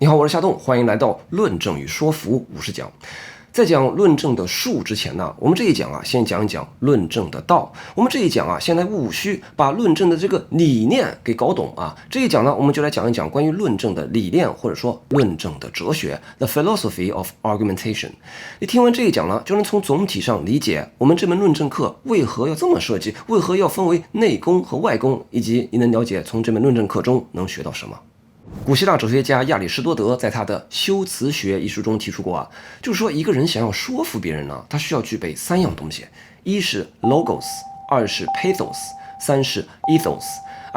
你好，我是夏栋，欢迎来到论证与说服50讲。在讲论证的术之前呢，我们这一讲先讲一讲论证的道。我们这一讲现在务须把论证的这个理念给搞懂啊。这一讲呢，我们就来讲一讲关于论证的理念，或者说论证的哲学 ，The Philosophy of Argumentation。你听完这一讲呢，就能从总体上理解我们这门论证课为何要这么设计，为何要分为内功和外功，以及你能了解从这门论证课中能学到什么。古希腊哲学家亚里士多德在他的《修辞学》一书中提出过就是说一个人想要说服别人呢，他需要具备3样东西，一是 logos， 二是 pathos， 三是 ethos。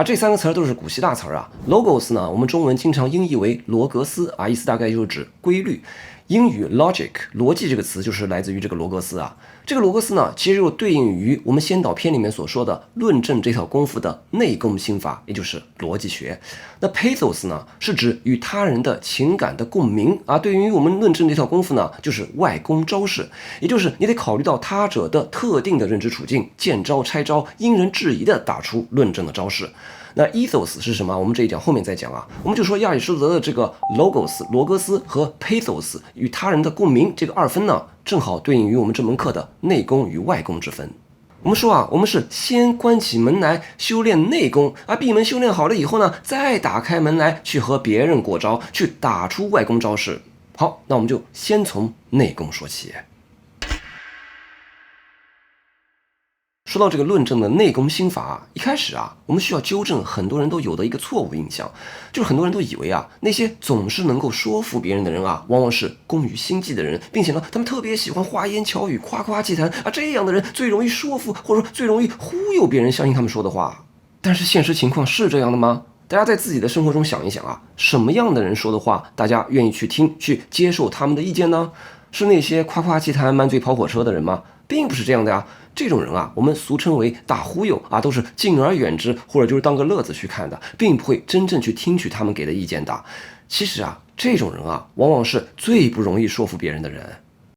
这3个词都是古希腊词logos 呢，我们中文经常音译为罗格斯意思大概就是指规律。英语 logic 逻辑这个词就是来自于这个罗格斯这个罗格斯呢，其实又对应于我们先导篇里面所说的论证这套功夫的内功心法，也就是逻辑学。那 pathos 呢，是指与他人的情感的共鸣对于我们论证这套功夫呢，就是外功招式，也就是你得考虑到他者的特定的认知处境，见招拆招，因人制宜的打出论证的招式。那 ethos 是什么？我们这一讲后面再讲我们就说亚里士多德的这个 logos 罗格斯和 pathos 与他人的共鸣这个2分呢，正好对应于我们这门课的内功与外功之分。我们说我们是先关起门来修炼内功闭门修炼好了以后呢，再打开门来去和别人过招，去打出外功招式。好，那我们就先从内功说起。说到这个论证的内功心法一开始我们需要纠正很多人都有的一个错误印象，就是很多人都以为那些总是能够说服别人的人往往是工于心计的人，并且呢，他们特别喜欢花言巧语、夸夸其谈这样的人最容易说服，或者说最容易忽悠别人相信他们说的话。但是现实情况是这样的吗？大家在自己的生活中想一想什么样的人说的话，大家愿意去听、去接受他们的意见呢？是那些夸夸其谈、满嘴跑火车的人吗？并不是这样的这种人我们俗称为大忽悠都是敬而远之，或者就是当个乐子去看的，并不会真正去听取他们给的意见的。其实这种人往往是最不容易说服别人的人。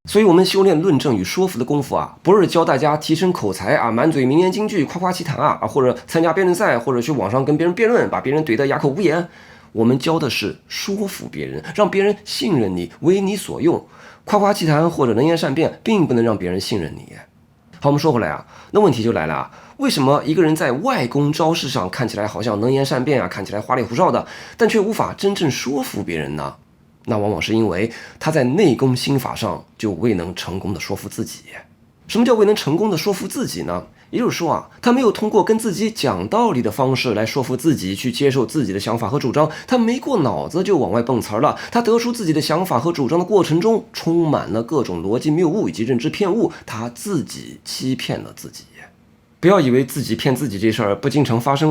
所以我们修炼论证与说服的功夫不是教大家提升口才满嘴名言金句、夸夸其谈或者参加辩论赛，或者去网上跟别人辩论，把别人怼得哑口无言。我们教的是说服别人，让别人信任你，为你所用。夸夸其谈或者能言善辩并不能让别人信任你。好，我们说回来那问题就来了为什么一个人在外功招式上看起来好像能言善辩看起来花里胡哨的，但却无法真正说服别人呢？那往往是因为他在内功心法上就未能成功的说服自己。什么叫未能成功的说服自己呢？也就是说他没有通过跟自己讲道理的方式来说服自己去接受自己的想法和主张，他没过脑子就往外蹦词了，他得出自己的想法和主张的过程中充满了各种逻辑谬误以及认知偏误，他自己欺骗了自己。不要以为自己骗自己这事儿不经常发生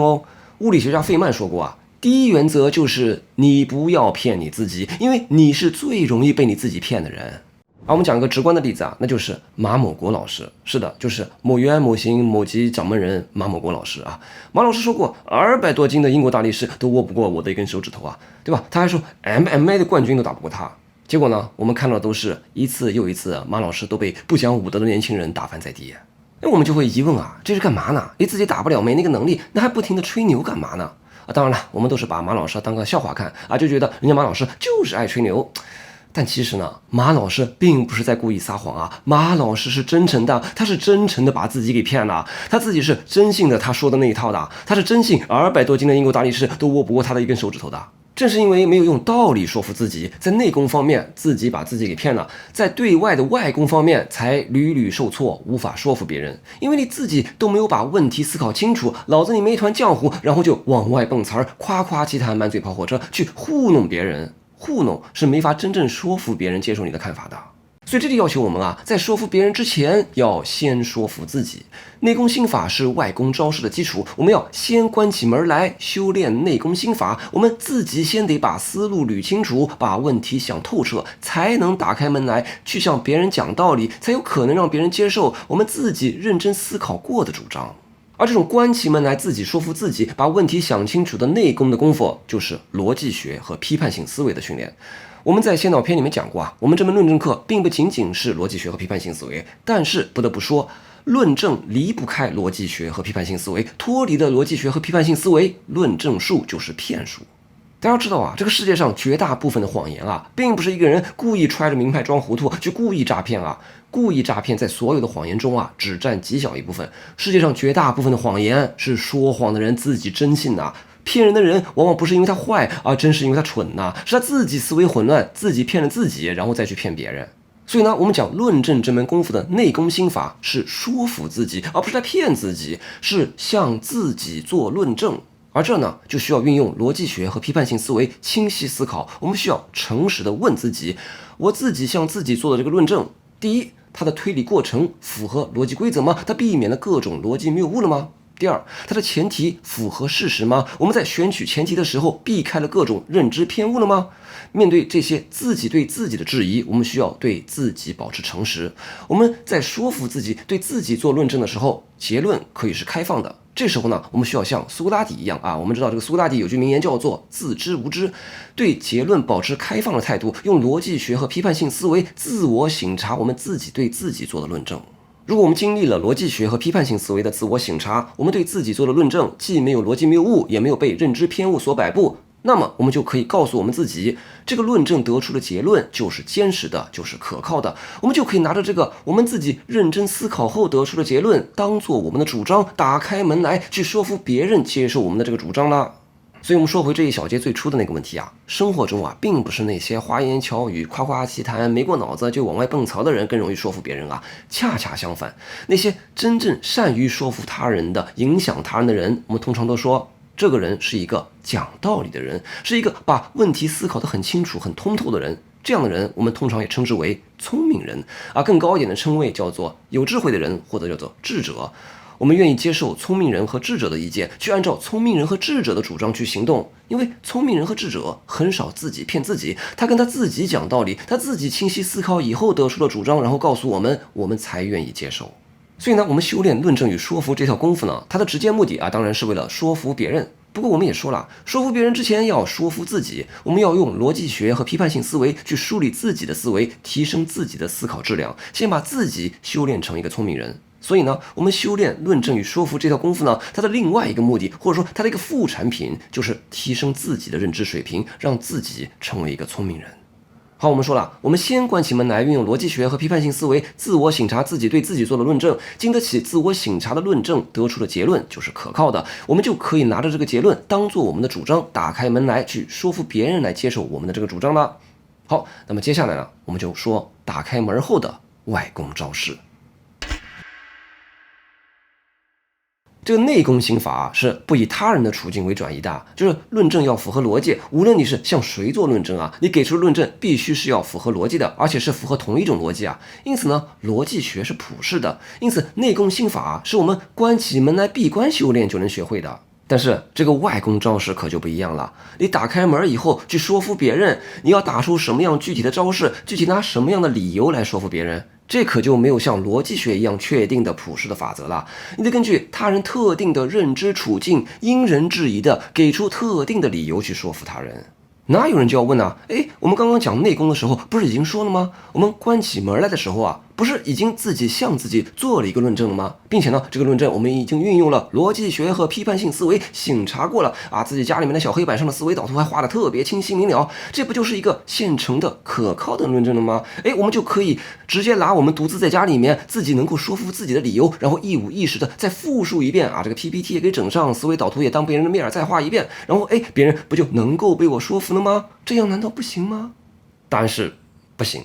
物理学家费曼说过第一原则就是你不要骗你自己，因为你是最容易被你自己骗的人。我们讲一个直观的例子那就是马某国老师。是的，就是某元某行某级掌门人马某国老师马老师说过200多斤的英国大力士都握不过我的一根手指头对吧？他还说 MMA 的冠军都打不过他。结果呢，我们看到的都是一次又一次马老师都被不讲武德的年轻人打翻在地。我们就会疑问这是干嘛呢？你自己打不了，没那个能力，那还不停的吹牛干嘛呢？当然了，我们都是把马老师当个笑话看就觉得人家马老师就是爱吹牛。但其实呢，马老师并不是在故意撒谎马老师是真诚的，他是真诚的把自己给骗了，他自己是真信的他说的那一套的，他是真信200多斤的英国大力士都握不过他的一根手指头的。正是因为没有用道理说服自己，在内功方面自己把自己给骗了，在对外的外功方面才屡屡受挫，无法说服别人。因为你自己都没有把问题思考清楚，脑子里没一团浆糊，然后就往外蹦词儿，夸夸其谈，满嘴跑火车，去糊弄别人。糊弄是没法真正说服别人接受你的看法的。所以这就要求我们在说服别人之前要先说服自己。内功心法是外功招式的基础，我们要先关起门来修炼内功心法，我们自己先得把思路捋清楚，把问题想透彻，才能打开门来去向别人讲道理，才有可能让别人接受我们自己认真思考过的主张。而这种关起门来自己说服自己，把问题想清楚的内功的功夫，就是逻辑学和批判性思维的训练。我们在先导篇里面讲过我们这门论证课并不仅仅是逻辑学和批判性思维，但是不得不说，论证离不开逻辑学和批判性思维，脱离了逻辑学和批判性思维，论证术就是骗术。大大家知道啊，这个世界上绝大部分的谎言啊，并不是一个人故意揣着名牌装糊涂去故意诈骗啊。故意诈骗在所有的谎言中啊，只占极小一部分。世界上绝大部分的谎言是说谎的人自己真信的。骗人的人往往不是因为他坏啊，真是因为他蠢呐，是他自己思维混乱，自己骗了自己，然后再去骗别人。所以呢，我们讲论证这门功夫的内功心法是说服自己，而不是在骗自己，是向自己做论证。而这呢，就需要运用逻辑学和批判性思维，清晰思考。我们需要诚实的问自己：我自己向自己做的这个论证，第一，它的推理过程符合逻辑规则吗？它避免了各种逻辑谬误了吗？第二，它的前提符合事实吗？我们在选取前提的时候，避开了各种认知偏误了吗？面对这些自己对自己的质疑，我们需要对自己保持诚实。我们在说服自己、对自己做论证的时候，结论可以是开放的。这时候呢，我们需要像苏格拉底一样啊，我们知道这个苏格拉底有句名言叫做自知无知，对结论保持开放的态度，用逻辑学和批判性思维自我省察我们自己对自己做的论证。如果我们经历了逻辑学和批判性思维的自我省察，我们对自己做的论证既没有逻辑谬误，也没有被认知偏误所摆布，那么我们就可以告诉我们自己，这个论证得出的结论就是坚实的，就是可靠的。我们就可以拿着这个我们自己认真思考后得出的结论，当做我们的主张，打开门来去说服别人接受我们的这个主张了。所以我们说回这一小节最初的那个问题啊，生活中啊，并不是那些花言巧语、夸夸其谈、没过脑子就往外蹦槽的人更容易说服别人啊。恰恰相反，那些真正善于说服他人的、影响他人的人，我们通常都说，这个人是一个讲道理的人，是一个把问题思考得很清楚、很通透的人。这样的人，我们通常也称之为聪明人啊，更高一点的称谓叫做有智慧的人，或者叫做智者。我们愿意接受聪明人和智者的意见，去按照聪明人和智者的主张去行动，因为聪明人和智者很少自己骗自己，他跟他自己讲道理，他自己清晰思考以后得出的主张，然后告诉我们，我们才愿意接受。所以呢，我们修炼论证与说服这套功夫呢，它的直接目的啊，当然是为了说服别人。不过我们也说了，说服别人之前要说服自己，我们要用逻辑学和批判性思维去梳理自己的思维，提升自己的思考质量，先把自己修炼成一个聪明人。所以呢，我们修炼论证与说服这套功夫呢，它的另外一个目的，或者说它的一个副产品，就是提升自己的认知水平，让自己成为一个聪明人。好，我们说了，我们先关起门来，运用逻辑学和批判性思维，自我省察自己对自己做的论证，经得起自我省察的论证得出的结论就是可靠的，我们就可以拿着这个结论当做我们的主张，打开门来去说服别人来接受我们的这个主张了。好，那么接下来呢，我们就说打开门后的外功招式。这个内功心法是不以他人的处境为转移的，就是论证要符合逻辑，无论你是向谁做论证啊，你给出的论证必须是要符合逻辑的，而且是符合同一种逻辑啊。因此呢，逻辑学是普世的，因此内功心法是我们关起门来闭关修炼就能学会的。但是这个外功招式可就不一样了，你打开门以后去说服别人，你要打出什么样具体的招式，具体拿什么样的理由来说服别人，这可就没有像逻辑学一样确定的普世的法则了。你得根据他人特定的认知处境，因人制宜的给出特定的理由去说服他人。哪有人就要问啊，我们刚刚讲内功的时候不是已经说了吗？我们关起门来的时候啊，不是已经自己向自己做了一个论证了吗？并且呢，这个论证我们已经运用了逻辑学和批判性思维省察过了啊，自己家里面的小黑板上的思维导图还画得特别清晰明了，这不就是一个现成的可靠的论证了吗？我们就可以直接拿我们独自在家里面自己能够说服自己的理由，然后一五一十的再复述一遍啊，这个 PPT 也给整上，思维导图也当别人的面再画一遍，然后别人不就能够被我说服了吗？这样难道不行吗？答案是不行。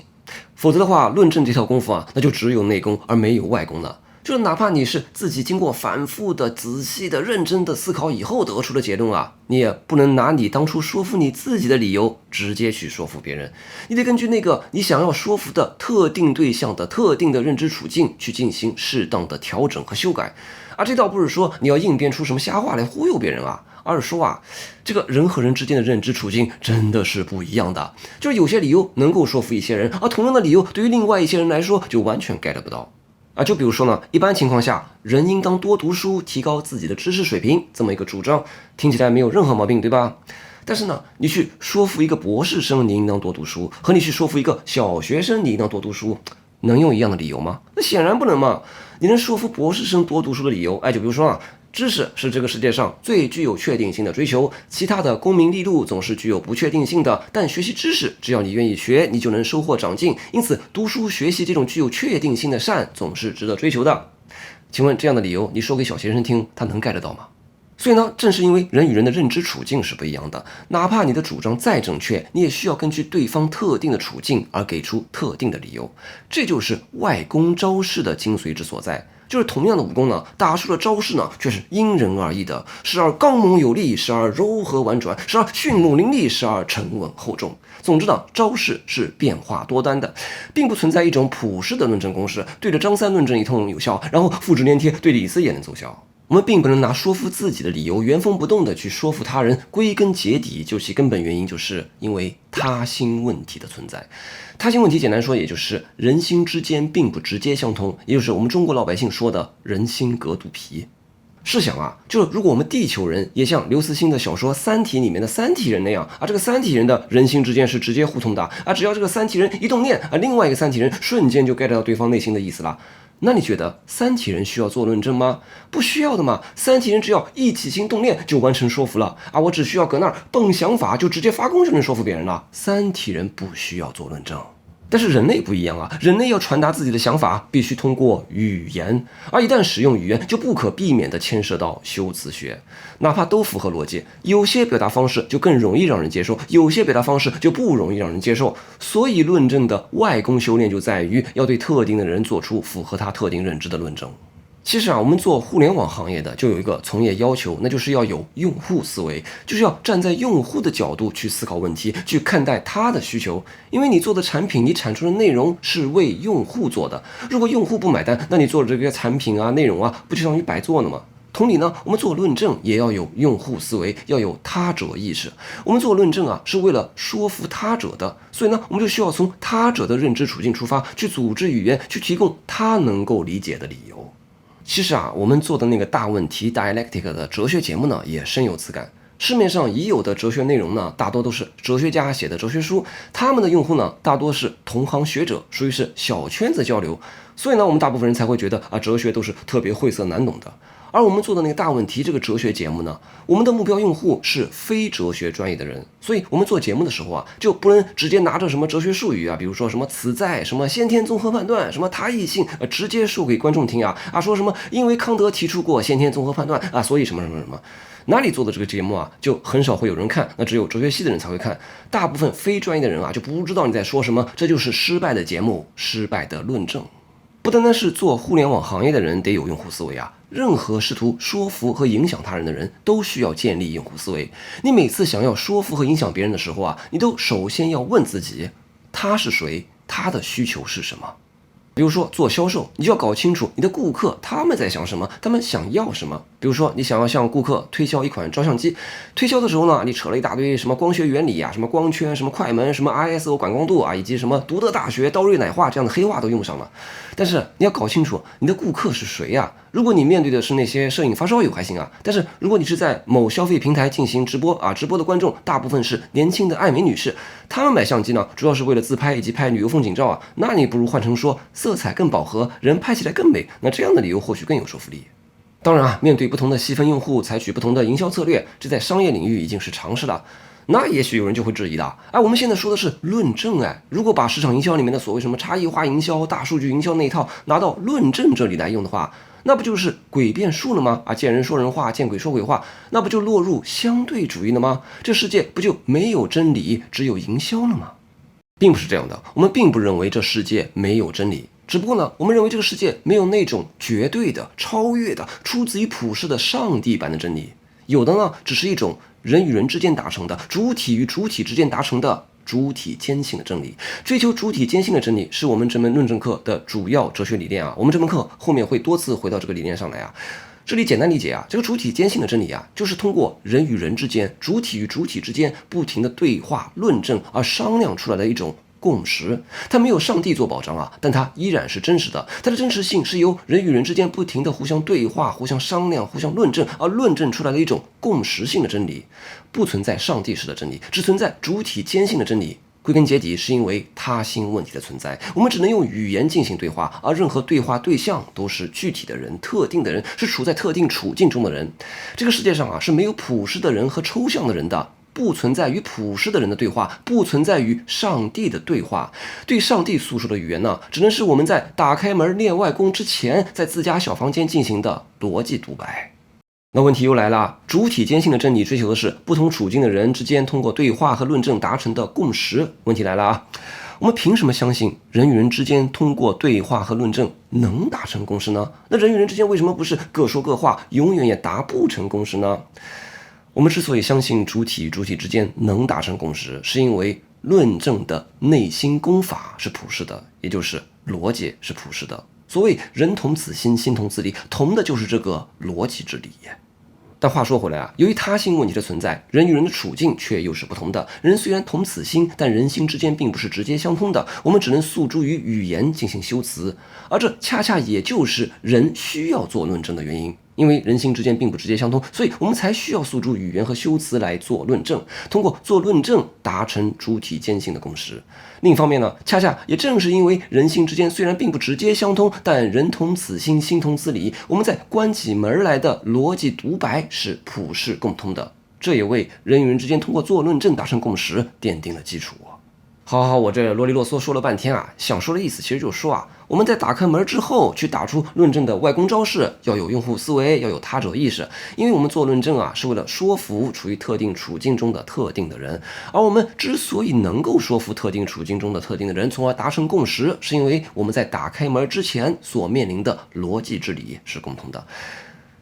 否则的话，论证这套功夫啊，那就只有内功而没有外功了。就是哪怕你是自己经过反复的、仔细的、认真的思考以后得出的结论啊，你也不能拿你当初说服你自己的理由直接去说服别人，你得根据那个你想要说服的特定对象的特定的认知处境去进行适当的调整和修改。而这倒不是说你要硬编出什么瞎话来忽悠别人啊，而是说啊，这个人和人之间的认知处境真的是不一样的，就是有些理由能够说服一些人，而同样的理由对于另外一些人来说就完全 get 不到啊。就比如说呢，一般情况下，人应当多读书，提高自己的知识水平，这么一个主张，听起来没有任何毛病，对吧？但是呢，你去说服一个博士生你应当多读书，和你去说服一个小学生你应当多读书，能用一样的理由吗？那显然不能嘛。你能说服博士生多读书的理由，就比如说啊，知识是这个世界上最具有确定性的追求，其他的功名利禄总是具有不确定性的。但学习知识，只要你愿意学，你就能收获长进。因此，读书学习这种具有确定性的善，总是值得追求的。请问这样的理由，你说给小学生听，他能 get 到吗？所以呢，正是因为人与人的认知处境是不一样的，哪怕你的主张再正确，你也需要根据对方特定的处境而给出特定的理由。这就是外功招式的精髓之所在。就是同样的武功呢，打出的招式呢，却是因人而异的，时而刚猛有力，时而柔和婉转，时而迅猛凌厉，时而沉稳厚重。总之呢，招式是变化多端的，并不存在一种普世的论证公式，对着张三论证一通有效，然后复制粘贴对李四也能奏效。我们并不能拿说服自己的理由原封不动的去说服他人，归根结底就其根本原因就是因为他心问题的存在。他心问题简单说也就是人心之间并不直接相通，也就是我们中国老百姓说的人心隔肚皮。试想啊，就如果我们地球人也像刘慈欣的小说《三体》里面的三体人那样啊，这个三体人的人心之间是直接互通的啊，只要这个三体人一动念啊，另外一个三体人瞬间就 get 到对方内心的意思了。那你觉得三体人需要做论证吗？不需要的嘛，三体人只要一起心动念就完成说服了啊！我只需要搁那儿蹦想法，就直接发功就能说服别人了。三体人不需要做论证。但是人类不一样啊，人类要传达自己的想法，必须通过语言，而一旦使用语言，就不可避免地牵涉到修辞学。哪怕都符合逻辑，有些表达方式就更容易让人接受，有些表达方式就不容易让人接受。所以论证的外功修炼就在于要对特定的人做出符合他特定认知的论证。其实啊，我们做互联网行业的就有一个从业要求，那就是要有用户思维，就是要站在用户的角度去思考问题，去看待他的需求。因为你做的产品，你产出的内容是为用户做的，如果用户不买单，那你做的这个产品啊、内容啊，不就相当于白做了吗？同理呢，我们做论证也要有用户思维，要有他者意识。我们做论证啊，是为了说服他者的，所以呢，我们就需要从他者的认知处境出发，去组织语言，去提供他能够理解的理由。其实啊，我们做的那个大问题 dialectic 的哲学节目呢，也深有此感。市面上已有的哲学内容呢，大多都是哲学家写的哲学书，他们的用户呢，大多是同行学者，属于是小圈子交流。所以呢，我们大部分人才会觉得啊，哲学都是特别晦涩难懂的。而我们做的那个大问题这个哲学节目呢，我们的目标用户是非哲学专业的人，所以我们做节目的时候啊，就不能直接拿着什么哲学术语啊，比如说什么此在、什么先天综合判断、什么他异性，直接说给观众听啊，说什么因为康德提出过先天综合判断啊，所以什么什么什么。哪里做的这个节目啊，就很少会有人看，那只有哲学系的人才会看，大部分非专业的人啊，就不知道你在说什么，这就是失败的节目，失败的论证。不单单是做互联网行业的人得有用户思维啊，任何试图说服和影响他人的人都需要建立用户思维。你每次想要说服和影响别人的时候啊，你都首先要问自己，他是谁，他的需求是什么。比如说做销售，你就要搞清楚你的顾客他们在想什么，他们想要什么。比如说你想要向顾客推销一款照相机，推销的时候呢，你扯了一大堆什么光学原理啊，什么光圈，什么快门，什么 ISO 感光度啊，以及什么读德大学、刀锐奶化这样的黑话都用上了。但是你要搞清楚你的顾客是谁啊。如果你面对的是那些摄影发烧友还行啊，但是如果你是在某消费平台进行直播啊，直播的观众大部分是年轻的爱美女士，她们买相机呢，主要是为了自拍以及拍旅游风景照啊，那你不如换成说色彩更饱和，人拍起来更美，那这样的理由或许更有说服力。当然啊，面对不同的细分用户，采取不同的营销策略，这在商业领域已经是常识了。那也许有人就会质疑的，我们现在说的是论证如果把市场营销里面的所谓什么差异化营销、大数据营销那一套拿到论证这里来用的话，那不就是诡辩术了吗？见人说人话，见鬼说鬼话，那不就落入相对主义了吗？这世界不就没有真理，只有营销了吗？并不是这样的，我们并不认为这世界没有真理，只不过呢，我们认为这个世界没有那种绝对的、超越的、出自于普世的上帝般的真理，有的呢，只是一种人与人之间达成的，主体与主体之间达成的主体坚信的真理。追求主体坚信的真理是我们这门论证课的主要哲学理念啊。我们这门课后面会多次回到这个理念上来啊。这里简单理解啊，这个主体坚信的真理啊，就是通过人与人之间、主体与主体之间不停的对话、论证而商量出来的一种共识。它没有上帝做保障啊，但它依然是真实的。它的真实性是由人与人之间不停的互相对话、互相商量、互相论证而论证出来的一种共识性的真理。不存在上帝式的真理，只存在主体坚信的真理。归根结底是因为他心问题的存在，我们只能用语言进行对话，而任何对话对象都是具体的人、特定的人，是处在特定处境中的人。这个世界上啊是没有普世的人和抽象的人的，不存在与普世的人的对话，不存在与上帝的对话。对上帝诉说的语言呢，只能是我们在打开门练外功之前，在自家小房间进行的逻辑独白。那问题又来了，主体间性的真理追求的是不同处境的人之间通过对话和论证达成的共识。问题来了啊，我们凭什么相信人与人之间通过对话和论证能达成共识呢？那人与人之间为什么不是各说各话，永远也达不成共识呢？我们之所以相信主体与主体之间能达成共识，是因为论证的内心功法是普世的，也就是逻辑是普世的。所谓人同此心，心同此理，同的就是这个逻辑之理。但话说回来啊，由于他心问题的存在，人与人的处境却又是不同的。人虽然同此心，但人心之间并不是直接相通的，我们只能诉诸于语言进行修辞，而这恰恰也就是人需要做论证的原因。因为人心之间并不直接相通，所以我们才需要诉诸语言和修辞来做论证，通过做论证达成主体间性的共识。另一方面呢，恰恰也正是因为人心之间虽然并不直接相通，但人同此心，心同此理，我们在关起门来的逻辑独白是普世共通的，这也为人与人之间通过做论证达成共识奠定了基础。好，我这啰里啰嗦说了半天啊，想说的意思其实就是说啊，我们在打开门之后去打出论证的外功招式，要有用户思维，要有他者意识，因为我们做论证啊，是为了说服处于特定处境中的特定的人，而我们之所以能够说服特定处境中的特定的人，从而达成共识，是因为我们在打开门之前所面临的逻辑之理是共同的。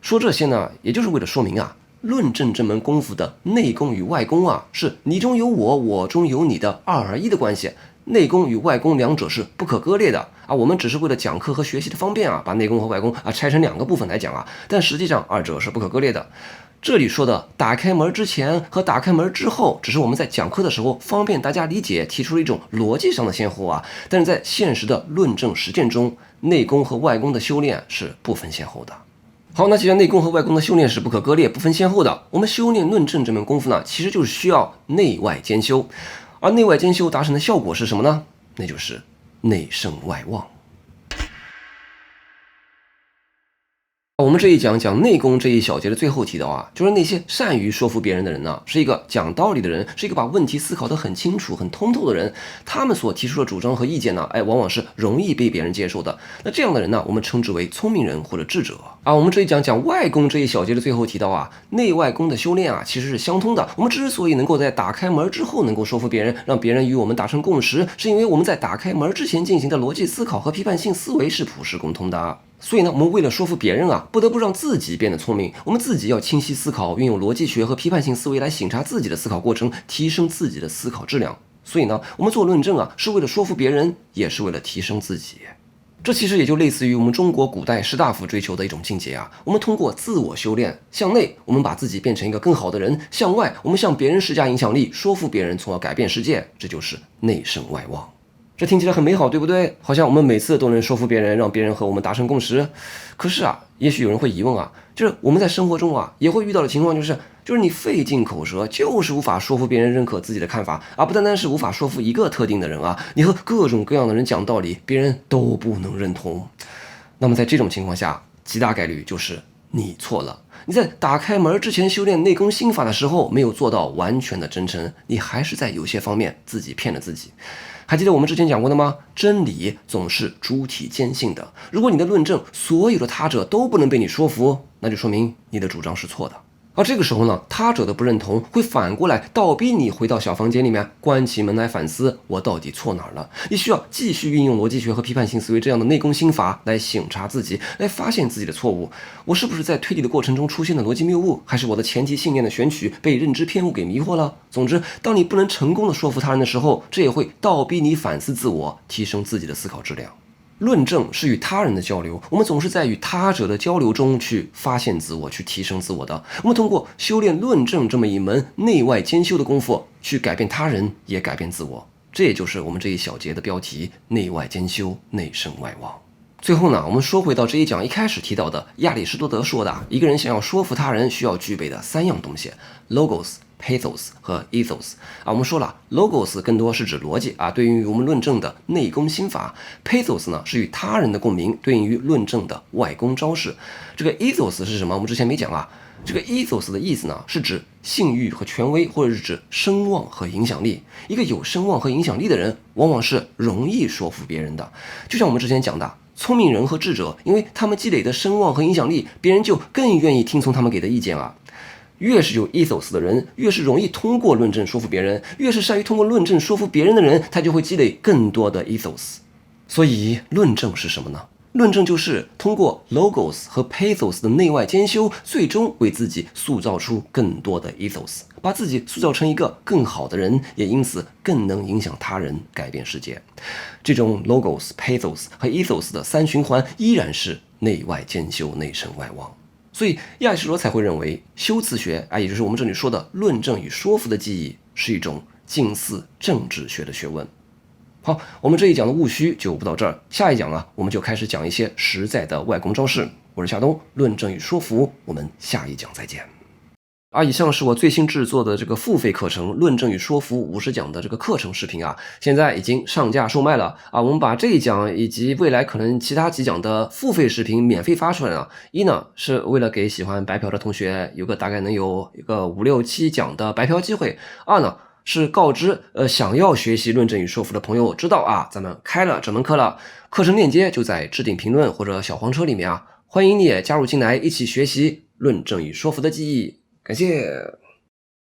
说这些呢，也就是为了说明啊，论证这门功夫的内功与外功啊，是你中有我，我中有你的二而一的关系。内功与外功两者是不可割裂的啊！我们只是为了讲课和学习的方便啊，把内功和外功啊拆成两个部分来讲啊，但实际上二者是不可割裂的。这里说的打开门之前和打开门之后，只是我们在讲课的时候方便大家理解，提出了一种逻辑上的先后啊，但是在现实的论证实践中，内功和外功的修炼是不分先后的。好，那既然内功和外功的修炼是不可割裂、不分先后的，我们修炼论证这门功夫呢，其实就是需要内外兼修。而内外兼修达成的效果是什么呢？那就是内圣外望。我们这一讲内功这一小节的最后提到啊，就是那些善于说服别人的人呢，是一个讲道理的人，是一个把问题思考得很清楚、很通透的人。他们所提出的主张和意见呢，往往是容易被别人接受的。那这样的人呢，我们称之为聪明人或者智者啊。我们这一讲外功这一小节的最后提到啊，内外功的修炼啊，其实是相通的。我们之所以能够在打开门之后能够说服别人，让别人与我们达成共识，是因为我们在打开门之前进行的逻辑思考和批判性思维是普世共通的。所以呢，我们为了说服别人啊，不得不让自己变得聪明。我们自己要清晰思考，运用逻辑学和批判性思维来省察自己的思考过程，提升自己的思考质量。所以呢，我们做论证啊，是为了说服别人，也是为了提升自己。这其实也就类似于我们中国古代士大夫追求的一种境界啊。我们通过自我修炼，向内我们把自己变成一个更好的人；向外我们向别人施加影响力，说服别人，从而改变世界。这就是内圣外望。这听起来很美好，对不对？好像我们每次都能说服别人，让别人和我们达成共识。可是啊，也许有人会疑问啊，就是我们在生活中啊，也会遇到的情况就是你费尽口舌，就是无法说服别人认可自己的看法啊！不单单是无法说服一个特定的人啊，你和各种各样的人讲道理，别人都不能认同。那么在这种情况下，极大概率就是你错了。你在打开门之前修炼内功心法的时候，没有做到完全的真诚，你还是在有些方面自己骗了自己。还记得我们之前讲过的吗？真理总是主体坚信的。如果你的论证所有的他者都不能被你说服，那就说明你的主张是错的。而这个时候呢，他者的不认同会反过来倒逼你回到小房间里面，关起门来反思我到底错哪儿了。你需要继续运用逻辑学和批判性思维这样的内功心法来省察自己，来发现自己的错误。我是不是在推理的过程中出现了逻辑谬误，还是我的前提信念的选取被认知偏误给迷惑了？总之，当你不能成功的说服他人的时候，这也会倒逼你反思自我，提升自己的思考质量。论证是与他人的交流，我们总是在与他者的交流中去发现自我，去提升自我的。我们通过修炼论证这么一门内外兼修的功夫，去改变他人，也改变自我。这也就是我们这一小节的标题：内外兼修，内圣外望。最后呢，我们说回到这一讲一开始提到的亚里士多德说的，一个人想要说服他人需要具备的3样东西： logos、pathos 和 ethos 啊。我们说了 logos 更多是指逻辑啊，对应于我们论证的内功心法。pathos 呢是与他人的共鸣，对应于论证的外功招式。这个 ethos 是什么？我们之前没讲啊。这个 ethos 的意思呢，是指信誉和权威，或者是指声望和影响力。一个有声望和影响力的人，往往是容易说服别人的。就像我们之前讲的，聪明人和智者，因为他们积累的声望和影响力，别人就更愿意听从他们给的意见啊。越是有 ethos 的人，越是容易通过论证说服别人；越是善于通过论证说服别人的人，他就会积累更多的 ethos。所以，论证是什么呢？论证就是通过 logos 和 pathos 的内外兼修，最终为自己塑造出更多的 ethos， 把自己塑造成一个更好的人，也因此更能影响他人，改变世界。这种 logos、pathos 和 ethos 的三循环依然是内外兼修，内圣外王。所以亚里士多才会认为修辞学也就是我们这里说的论证与说服的技艺，是一种近似政治学的学问。好，我们这一讲的务虚就不到这儿，下一讲啊，我们就开始讲一些实在的外功招式。我是夏冬，论证与说服，我们下一讲再见。以上是我最新制作的这个付费课程《论证与说服50讲》的这个课程视频啊，现在已经上架售卖了啊。我们把这一讲以及未来可能其他几讲的付费视频免费发出来了。一呢，是为了给喜欢白嫖的同学有个大概能有一个5、6、7讲的白嫖机会。二呢，是告知想要学习论证与说服的朋友知道啊，咱们开了这门课了，课程链接就在置顶评论或者小黄车里面啊，欢迎你也加入进来，一起学习论证与说服的技艺。感谢。